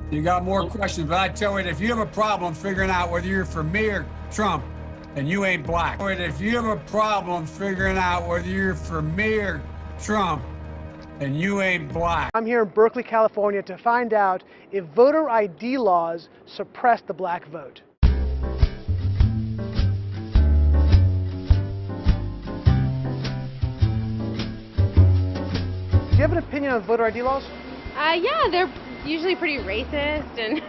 You got more questions, but I tell you, if you have a problem figuring out whether you're for me or Trump, then you ain't black. If you have a problem figuring out whether you're for me or Trump, then you ain't black. I'm here in Berkeley, California to find out if voter ID laws suppress the black vote. Do you have an opinion on voter ID laws? Yeah, they're usually pretty racist and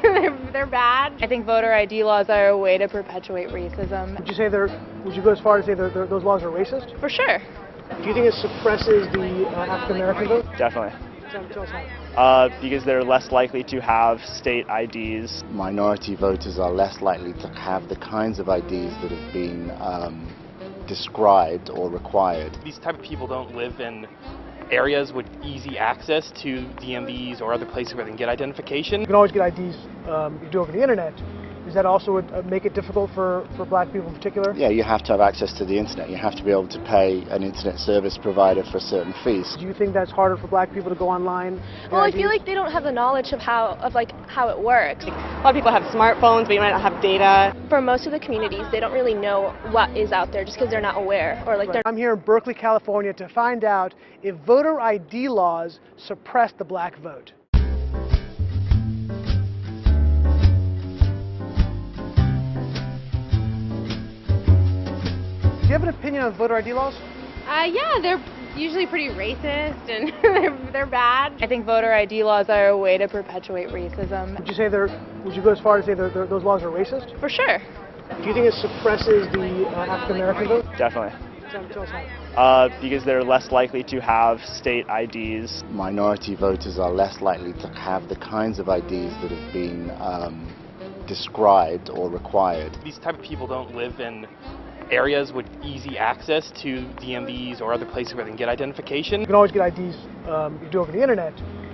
they're bad. I think voter ID laws are a way to perpetuate racism. Would you go as far as say those laws are racist? For sure. Do you think it suppresses the African American vote? Definitely. Tell us how. Because they're less likely to have state IDs. Minority voters are less likely to have the kinds of IDs that have been described or required. These type of people don't live in areas with easy access to DMVs or other places where they can get identification. You can always get IDs you do over the internet. Does that also make it difficult for black people in particular? Yeah, you have to have access to the internet. You have to be able to pay an internet service provider for certain fees. Do you think that's harder for black people to go online? Well, I feel like they don't have the knowledge of how it works. A lot of people have smartphones, but you might not have data. For most of the communities, they don't really know what is out there just because they're not aware or like. Right. I'm here in Berkeley, California to find out if voter ID laws suppress the black vote. Do you have an opinion on voter ID laws? Yeah, they're usually pretty racist and they're bad. I think voter ID laws are a way to perpetuate racism. Would you go as far as say those laws are racist? For sure. Do you think it suppresses the African American vote? Definitely. Tell us how. Because they're less likely to have state IDs. Minority voters are less likely to have the kinds of IDs that have been described or required. These type of people don't live in areas with easy access to DMVs or other places where they can get identification. You can always get IDs you do over the internet.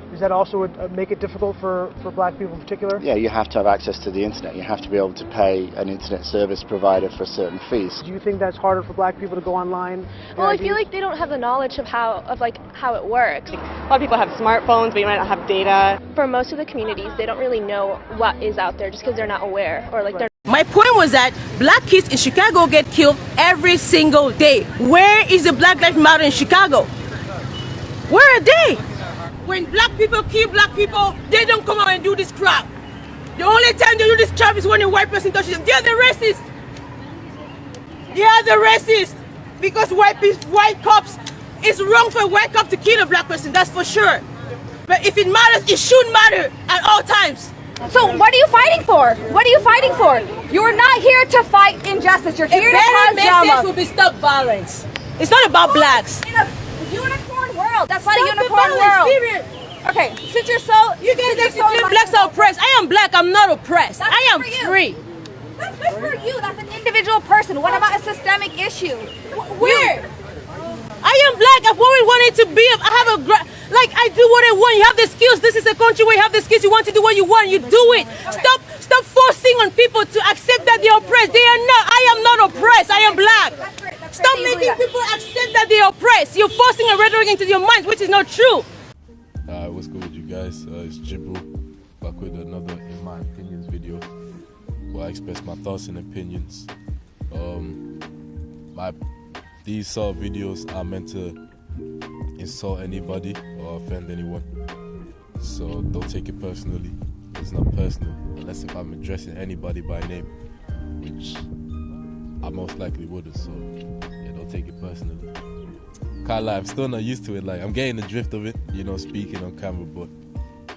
Does that also make it difficult for black people in particular? Yeah, you have to have access to the internet. You have to be able to pay an internet service provider for certain fees. Do you think that's harder for black people to go online? Well, I feel like they don't have the knowledge of how it works. A lot of people have smartphones, but you might not have data. For most of the communities, they don't really know what is out there just because they're not aware or like. Right. My point was that black kids in Chicago get killed every single day. Where is the Black Lives Matter in Chicago? Where are they? When black people kill black people, they don't come out and do this crap. The only time they do this crap is when a white person touches them. They're the racists. They are the racists. Because white cops, it's wrong for a white cop to kill a black person, that's for sure. But if it matters, it should matter at all times. So what are you fighting for? What are you fighting for? You're not here to fight injustice. You're here to cause drama. Message will be stop violence. It's not about blacks. In a unicorn world. That's not a unicorn world. Period. Okay, since you're so... You guys are blacks are oppressed. I am black. I'm not oppressed. I am free. That's good for you. That's an individual person. What about a systemic issue? Where? I am black. I've always wanted to be. I have a... Like, I do what I want. You have the skills. This is a country where you have the skills. You want to do what you want. You do it. Stop forcing on people to accept that they're oppressed. They are not. I am not oppressed. I am black. Stop making people accept that they're oppressed. You're forcing a rhetoric into your minds, which is not true. What's good with you guys? It's Jibril, back with another In My Opinions video where I express my thoughts and opinions. These videos are meant to insult anybody or offend anyone, so don't take it personally. It's not personal unless if I'm addressing anybody by name, which I most likely wouldn't, so yeah, don't take it personally. Can't lie, I'm still not used to it. Like, I'm getting the drift of it, you know, speaking on camera, but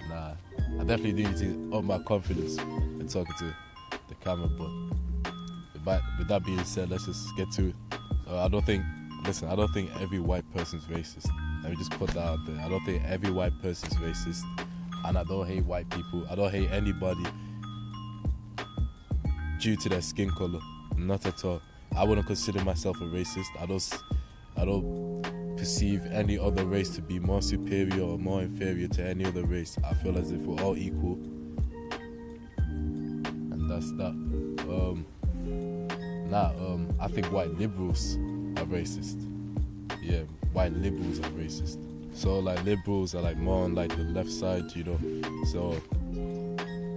nah, I definitely do need to up my confidence in talking to the camera. But with that being said, let's just get to it. I don't think every white person's racist. Let me just put that out there. I don't think every white person's racist, and I don't hate white people. I don't hate anybody due to their skin color. Not at all. I wouldn't consider myself a racist. I don't perceive any other race to be more superior or more inferior to any other race. I feel as if we're all equal, and that's that. I think white liberals are racist. Yeah, white liberals are racist. So like liberals are like more on like the left side, you know. So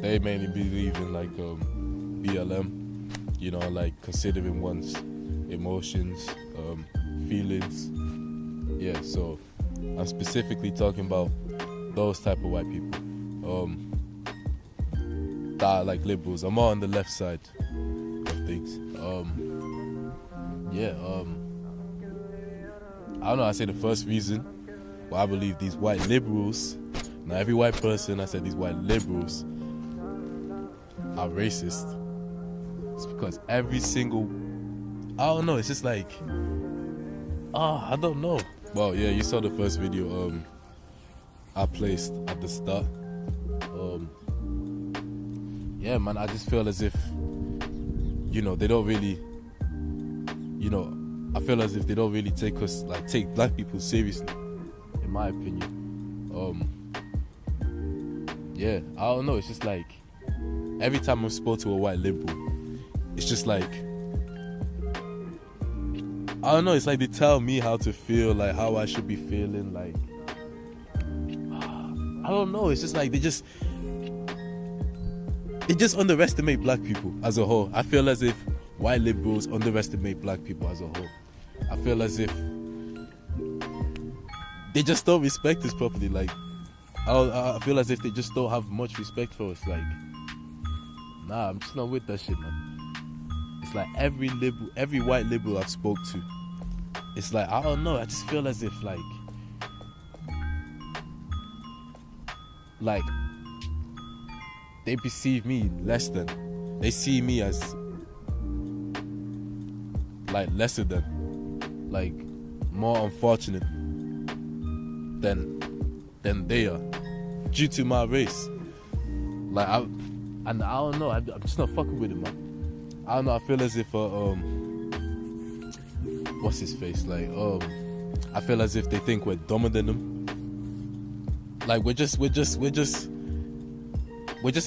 they mainly believe in like BLM, you know, like considering one's emotions, feelings. Yeah, so I'm specifically talking about those type of white people that are like liberals. I'm more on the left side of things. I don't know, I say the first reason why I believe these white liberals, now every white person, I said these white liberals are racist. It's because every single, I don't know, it's just like, I don't know. Well, yeah, you saw the first video I placed at the start. Yeah, man, I just feel as if, you know, they don't really, you know, I feel as if they don't really take black people seriously, in my opinion. Yeah, I don't know, it's just like, every time I'm spoke to a white liberal, it's just like, I don't know, it's like they tell me how to feel, like how I should be feeling, like, I don't know, it's just like they just underestimate black people as a whole. I feel as if white liberals underestimate black people as a whole. I feel as if they just don't respect us properly. Like, I feel as if they just don't have much respect for us. Like, nah, I'm just not with that shit, man. It's like every white liberal I've spoke to, it's like, I don't know, I just feel as if like they perceive me less than. They see me as like lesser than, like more unfortunate than they are due to my race. Like I don't know, I'm just not fucking with it, man. I don't know, I feel as if what's his face? Like I feel as if they think we're dumber than them. Like we're just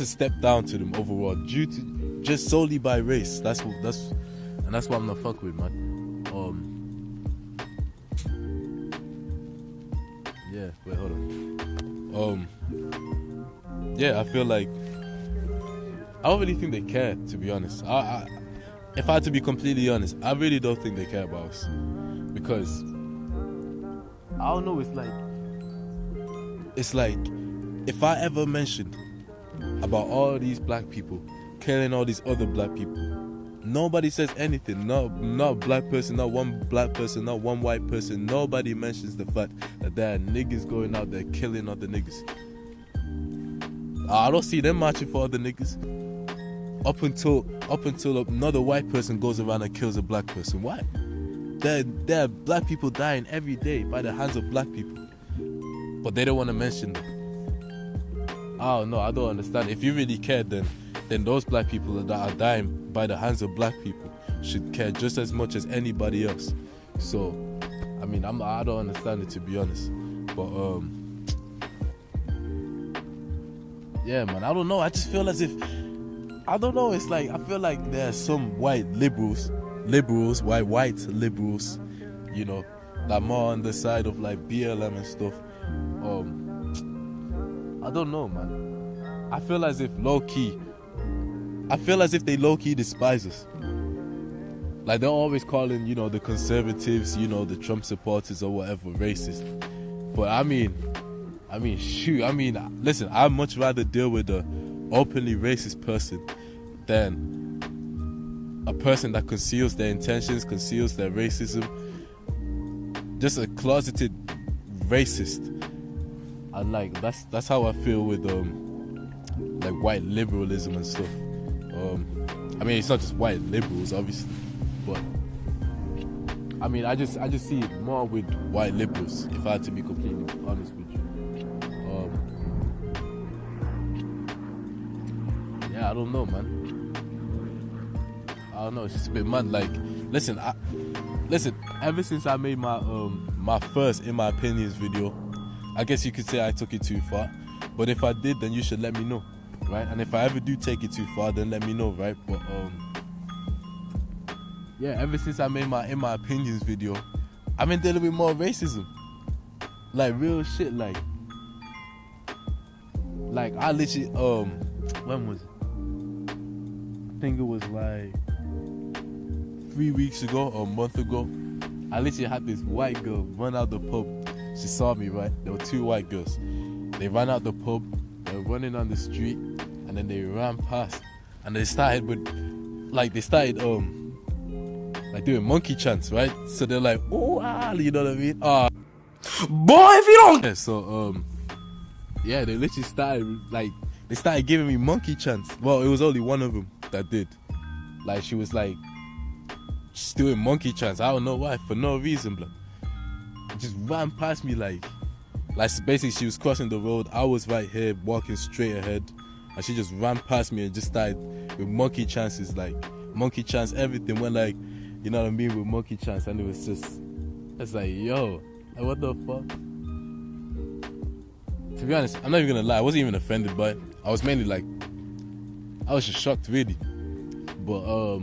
a step down to them overall, due to just solely by race. That's why I'm not fucking with, man. Yeah, wait, hold on. Yeah, I feel like I don't really think they care, to be honest. If I had to be completely honest, I really don't think they care about us, because I don't know. It's like if I ever mentioned about all these black people killing all these other black people, nobody says anything. Not a black person, not one black person, not one white person. Nobody mentions the fact that there are niggas going out there killing other niggas. I don't see them marching for other niggas up until another white person goes around and kills a black person. Why? There are black people dying every day by the hands of black people, but they don't want to mention them. I don't know, I don't understand. If you really cared, then those black people that are dying by the hands of black people should care just as much as anybody else. So, I mean, I don't understand it, to be honest. But yeah, man, I don't know. I just feel as if, I don't know. It's like I feel like there are some white liberals, white liberals, you know, that are more on the side of like BLM and stuff. I don't know, man. I feel as if they low-key despise us. Like they're always calling, you know, the conservatives, you know, the Trump supporters or whatever, racist. But I mean, listen, I'd much rather deal with an openly racist person than a person that conceals their intentions, conceals their racism. Just a closeted racist. And like that's how I feel with like white liberalism and stuff. I mean, it's not just white liberals, obviously, but I mean, I just see it more with white liberals, if I had to be completely honest with you. Yeah, I don't know, man. I don't know, it's just a bit mad. Like, listen, ever since I made my first In My Opinions video, I guess you could say I took it too far. But if I did, then you should let me know, right? And if I ever do take it too far, then let me know, right? But yeah, ever since I made my In My Opinions video, I've been dealing with more racism. Like real shit, like I literally when was it? I think it was like 3 weeks ago or a month ago. I literally had this white girl run out the pub. She saw me, right? There were 2 white girls. They ran out the pub, they were running on the street, and then they ran past. And they started like doing monkey chants, right? So they're like, oh, ah, you know what I mean? Boy, if you don't. Yeah, so, yeah, they literally started giving me monkey chants. Well, it was only one of them that did. Like, she was like, just doing monkey chants. I don't know why, for no reason, bro. Just ran past me like basically she was crossing the road. I was right here walking straight ahead, and she just ran past me and just started with monkey chances, like monkey chants. Everything went like, you know what I mean, with monkey chants, and it was just, it's like, yo, like, what the fuck? To be honest, I'm not even gonna lie, I wasn't even offended by it. I was mainly like, I was just shocked, really. But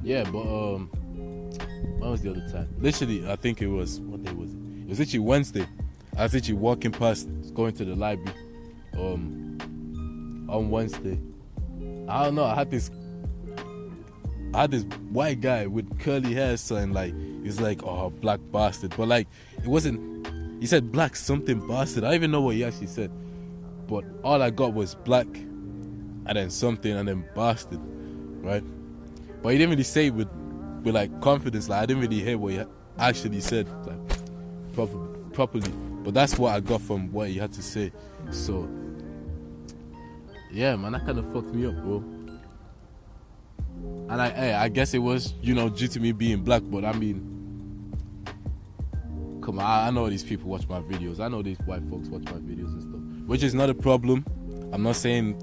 yeah, but when was the other time? Literally, I think it was, what day was it? It was literally Wednesday. I was literally walking past, going to the library on Wednesday. I don't know, I had this white guy with curly hair, son, like, he was like, oh, black bastard. But like, it wasn't, he said black something bastard. I don't even know what he actually said. But all I got was black, and then something, and then bastard, right? But he didn't really say it with like confidence. Like, I didn't really hear what he actually said, like, properly. But that's what I got from what he had to say. So, yeah, man, that kind of fucked me up, bro. And I guess it was, you know, due to me being black. But I mean, come on, I know these people watch my videos. I know these white folks watch my videos and stuff, which is not a problem. I'm not saying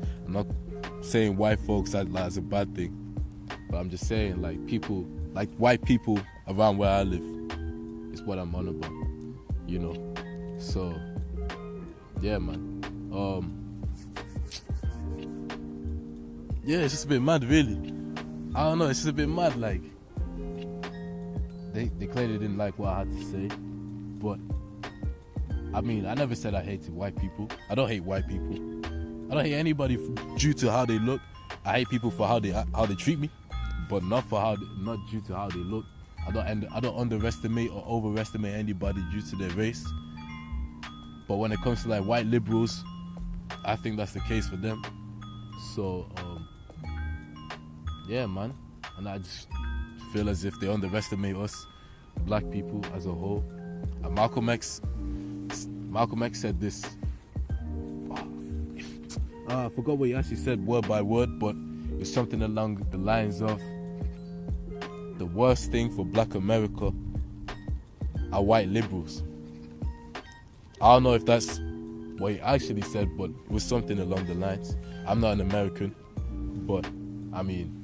white folks as a bad thing. But I'm just saying, like, people, like white people around where I live is what I'm on about, you know. So, yeah, man. Yeah, it's just a bit mad, really. I don't know, it's just a bit mad, like, they clearly didn't like what I had to say. But, I mean, I never said I hated white people. I don't hate white people. I don't hate anybody due to how they look. I hate people for how they treat me. But not due to how they look. I don't underestimate or overestimate anybody due to their race. But when it comes to like white liberals, I think that's the case for them. So yeah, man. And I just feel as if they underestimate us, black people as a whole. And Malcolm X said this. I forgot what he actually said word by word, but it's something along the lines of, the worst thing for black America are white liberals. I don't know if that's what he actually said, but it was something along the lines. I'm not an American, but I mean,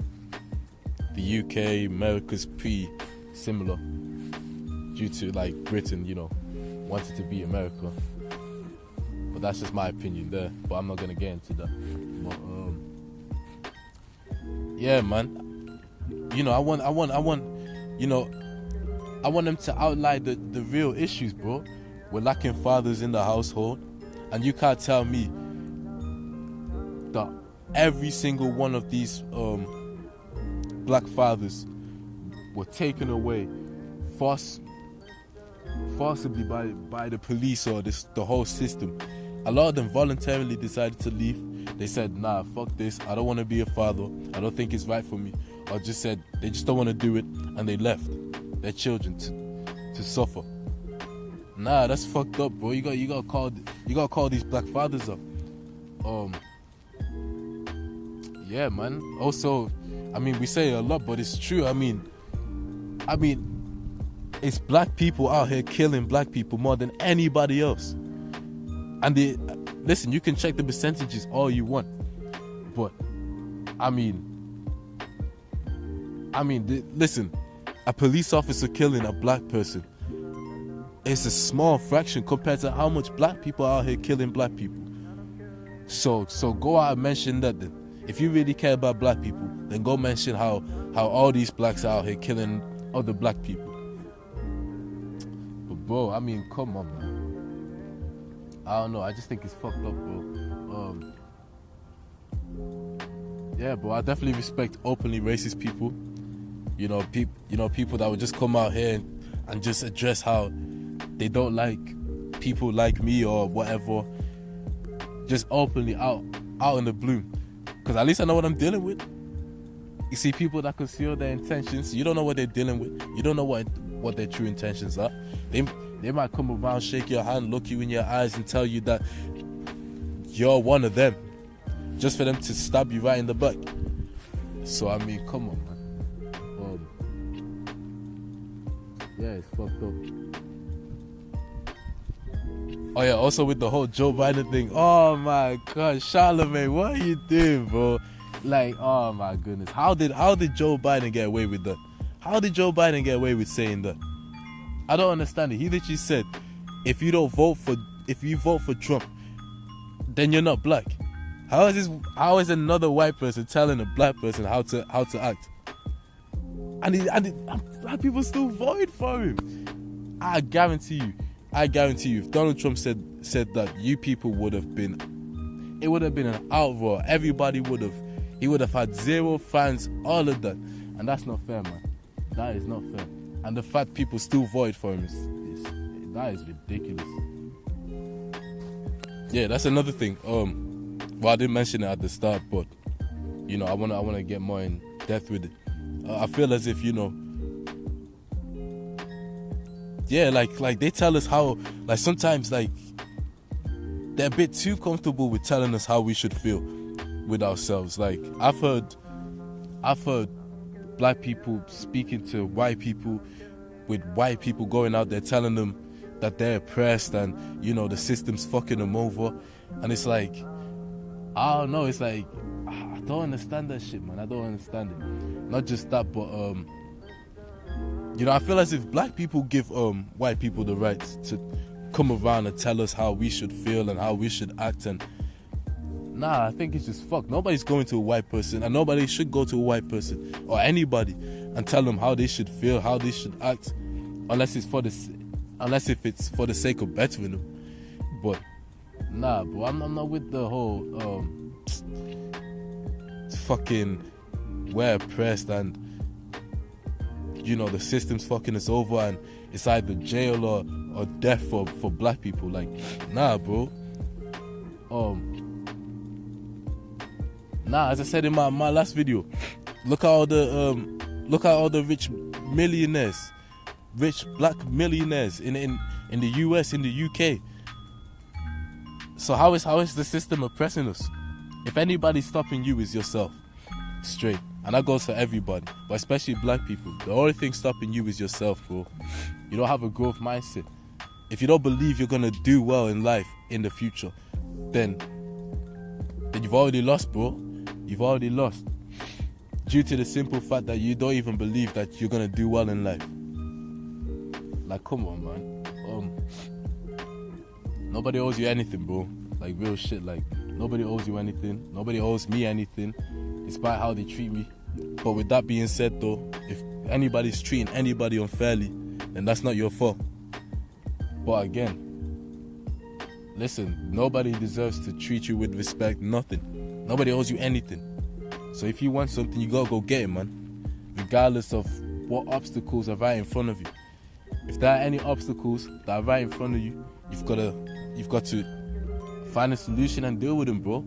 the UK, America's pretty similar due to like Britain, you know, wanted to be America. But that's just my opinion there, but I'm not gonna get into that. But yeah, man. You know, I want them to outline the real issues, bro. We're lacking fathers in the household, and you can't tell me that every single one of these black fathers were taken away forcibly by the police or the whole system. A lot of them voluntarily decided to leave. They said, nah, fuck this, I don't want to be a father, I don't think it's right for me. Or just said they just don't want to do it, and they left their children to suffer. Nah, that's fucked up, bro. You gotta call these black fathers up. Yeah, man. Also, I mean, we say a lot, but it's true. I mean, it's black people out here killing black people more than anybody else. And listen, you can check the percentages all you want, but listen, a police officer killing a black person is a small fraction compared to how much black people are out here killing black people. So go out and mention that then. If you really care about black people, then go mention how all these blacks are out here killing other black people. But bro, I mean, come on, man. I don't know. I just think it's fucked up, bro. Yeah, bro. I definitely respect openly racist people. You know, people that would just come out here and just address how they don't like people like me or whatever, just openly out in the bloom. Because at least I know what I'm dealing with. You see people that conceal their intentions. You don't know what they're dealing with. You don't know what their true intentions are. They might come around, shake your hand, look you in your eyes and tell you that you're one of them, just for them to stab you right in the back. So I mean, come on, man. Yeah, it's fucked up. Oh yeah, also with the whole Joe Biden thing. Oh my God, Charlemagne, what are you doing, bro? Like, oh my goodness, how did Joe Biden get away with that? How did Joe Biden get away with saying that? I don't understand it. He literally said, if you vote for Trump, then you're not black. How is another white person telling a black person how to act? And black people still voted for him. I guarantee you, if Donald Trump said that, you people would have been an outroar. Everybody he would have had zero fans, all of that. And that's not fair, man. That is not fair. And the fact people still voted for him that is ridiculous. Yeah, that's another thing. Well, I didn't mention it at the start, but you know, I wanna get more in depth with it. I feel as if, you know, yeah, like they tell us how, like sometimes like they're a bit too comfortable with telling us how we should feel with ourselves. Like I've heard black people speaking to white people, with white people going out there telling them that they're oppressed and, you know, the system's fucking them over. And it's like, I don't know, it's like, I don't understand that shit, man. I don't understand it. Not just that, but you know, I feel as if black people give white people the right to come around and tell us how we should feel and how we should act. And nah, I think it's just fucked. Nobody's going to a white person, and nobody should go to a white person or anybody and tell them how they should feel, how they should act, unless if it's for the sake of bettering them. But nah, bro, I'm not with the whole fucking we're oppressed and, you know, the system's fucking us over and it's either jail or death for black people. Like, nah, bro. Nah, as I said in my last video, look at all the rich black millionaires in the US, in the UK. So how is the system oppressing us? If anybody's stopping you, is yourself. Straight. And that goes for everybody, but especially black people. The only thing stopping you is yourself, bro. You don't have a growth mindset. If you don't believe you're gonna do well in life in the future, then you've already lost, bro. You've already lost. Due to the simple fact that you don't even believe that you're gonna do well in life. Like, come on, man. Nobody owes you anything, bro. Like, real shit. Like, nobody owes you anything. Nobody owes me anything, despite how they treat me. But with that being said, though, if anybody's treating anybody unfairly, then that's not your fault. But again, listen, nobody deserves to treat you with respect. Nothing. Nobody owes you anything. So if you want something, you gotta go get it, man. Regardless of what obstacles are right in front of you. If there are any obstacles that are right in front of you, you've got to find a solution and deal with them, bro.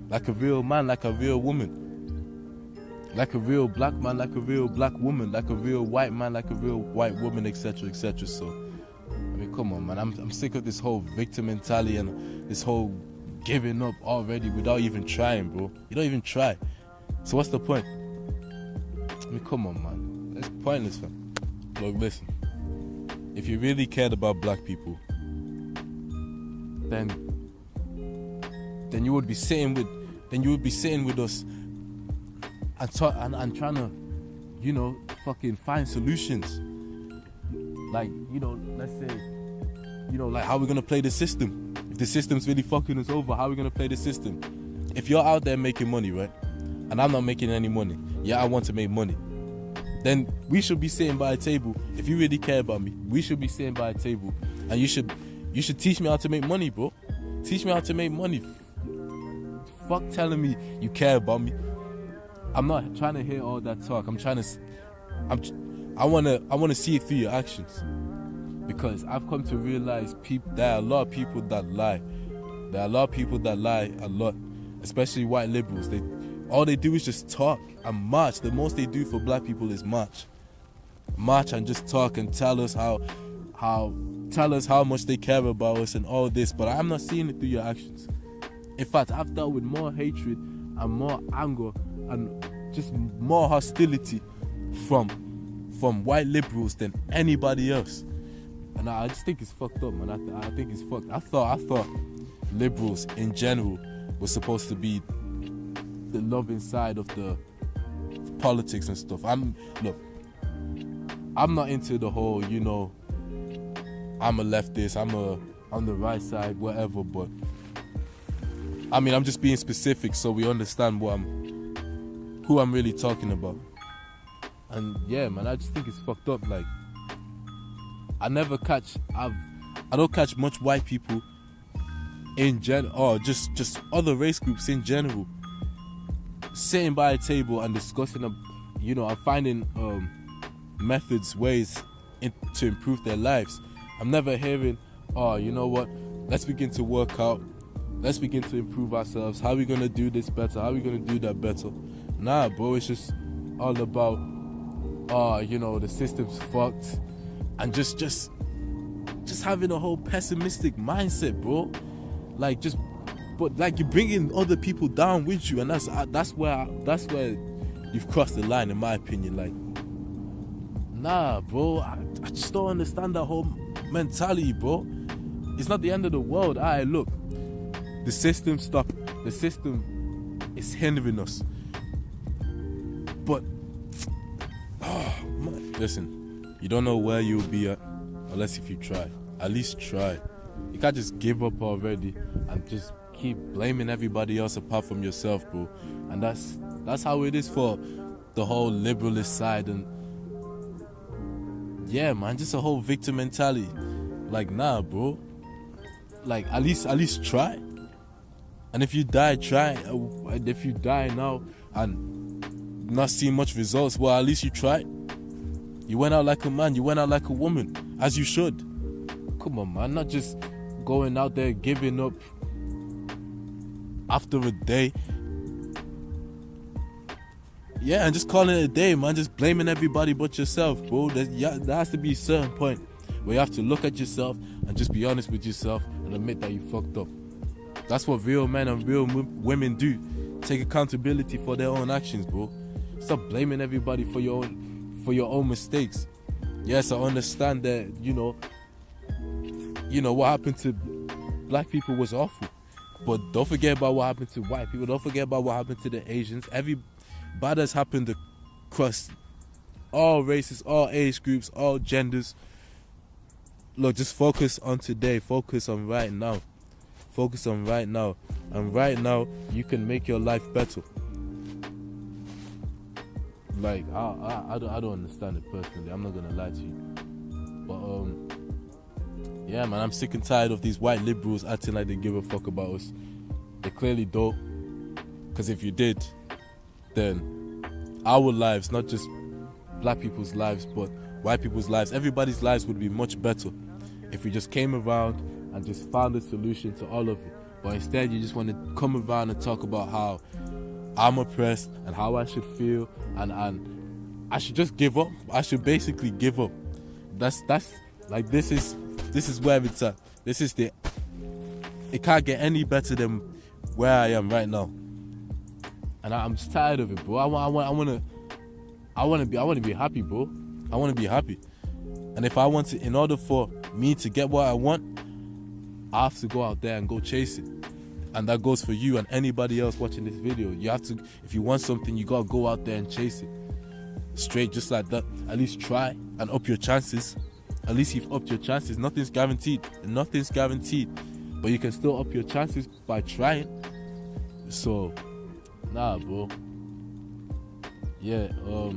Like a real man, like a real woman. Like a real black man, like a real black woman, like a real white man, like a real white woman, etc., etc. So, I mean, come on, man. I'm sick of this whole victim mentality and this whole giving up already without even trying, bro. You don't even try. So what's the point? I mean, come on, man. That's pointless, fam. Look, listen. If you really cared about black people, then you would be sitting with us and trying to, you know, fucking find solutions. Like, you know, let's say, you know, like how we're gonna play the system. If the system's really fucking us over, how are we gonna play the system? If you're out there making money, right, and I'm not making any money, yeah, I want to make money, then we should be sitting by a table. If you really care about me, we should be sitting by a table, and you should teach me how to make money, bro. Teach me how to make money. Fuck telling me you care about me. I'm not trying to hear all that talk. I wanna see it through your actions. Because I've come to realize there are a lot of people that lie. There are a lot of people that lie a lot, especially white liberals. All they do is just talk and march. The most they do for black people is march. March and just talk and tell us how much they care about us and all this. But I'm not seeing it through your actions. In fact, I've dealt with more hatred and more anger and just more hostility from white liberals than anybody else. And I just think it's fucked up, man. I think it's fucked. I thought liberals in general were supposed to be the loving side of the politics and stuff. I'm not into the whole, I'm a leftist, I'm on the right side, whatever. But I mean, I'm just being specific so we understand who I'm really talking about. And yeah, man, I just think it's fucked up. Like, I don't catch much white people in general, or just other race groups in general, sitting by a table and discussing, and finding methods, ways to improve their lives. I'm never hearing, you know what, let's begin to work out, let's begin to improve ourselves. How are we going to do this better? How are we going to do that better? Nah, bro, it's just all about, the system's fucked. And just having a whole pessimistic mindset, bro. But you're bringing other people down with you, and that's where you've crossed the line, in my opinion. Like, nah, bro, I just don't understand that whole mentality, bro. It's not the end of the world. Alright, look, the system is hindering us. But, man, listen, you don't know where you'll be at unless if you try. At least try. You can't just give up already and just keep blaming everybody else apart from yourself, bro. And that's how it is for the whole liberalist side. And yeah, man, just a whole victim mentality. Like, nah, bro. Like, at least try. And if you die, try. And if you die now and not see much results, well, at least you tried. You went out like a man, you went out like a woman, as you should. Come on, man, not just going out there giving up after a day. Yeah, and just calling it a day, man, just blaming everybody but yourself, bro. There has to be a certain point where you have to look at yourself and just be honest with yourself and admit that you fucked up. That's what real men and real women do. Take accountability for their own actions, bro. Stop blaming everybody for your own mistakes. Yes, I understand that, what happened to black people was awful. But don't forget about what happened to white people. Don't forget about what happened to the Asians. Every bad has happened across all races, all age groups, all genders. Look, just focus on today. Focus on right now. Focus on right now. And right now, you can make your life better. Like, I don't understand it personally. I'm not gonna lie to you. But yeah, man, I'm sick and tired of these white liberals acting like they give a fuck about us. They clearly don't. Because if you did, then our lives, not just black people's lives, but white people's lives, everybody's lives would be much better if we just came around and just found a solution to all of it. But instead, you just want to come around and talk about how I'm oppressed and how I should feel, and I should just give up. I should basically give up. That's like, this is where it's at. It can't get any better than where I am right now. And I'm just tired of it, bro. I want to be happy, bro. I want to be happy. And if I want to, in order for me to get what I want, I have to go out there and go chase it. And that goes for you and anybody else watching this video. You have to, if you want something, you gotta go out there and chase it. Straight, just like that. At least try and up your chances. At least you've upped your chances. Nothing's guaranteed. Nothing's guaranteed. But you can still up your chances by trying. So, nah, bro. Yeah, but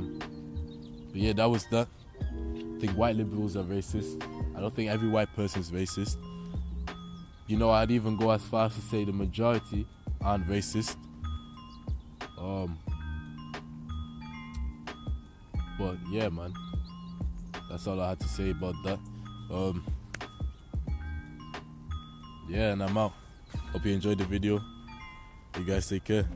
yeah, that was that. I think white liberals are racist. I don't think every white person is racist. You know, I'd even go as far as to say the majority aren't racist. But yeah, man, that's all I had to say about that. Yeah, and I'm out. Hope you enjoyed the video. You guys take care.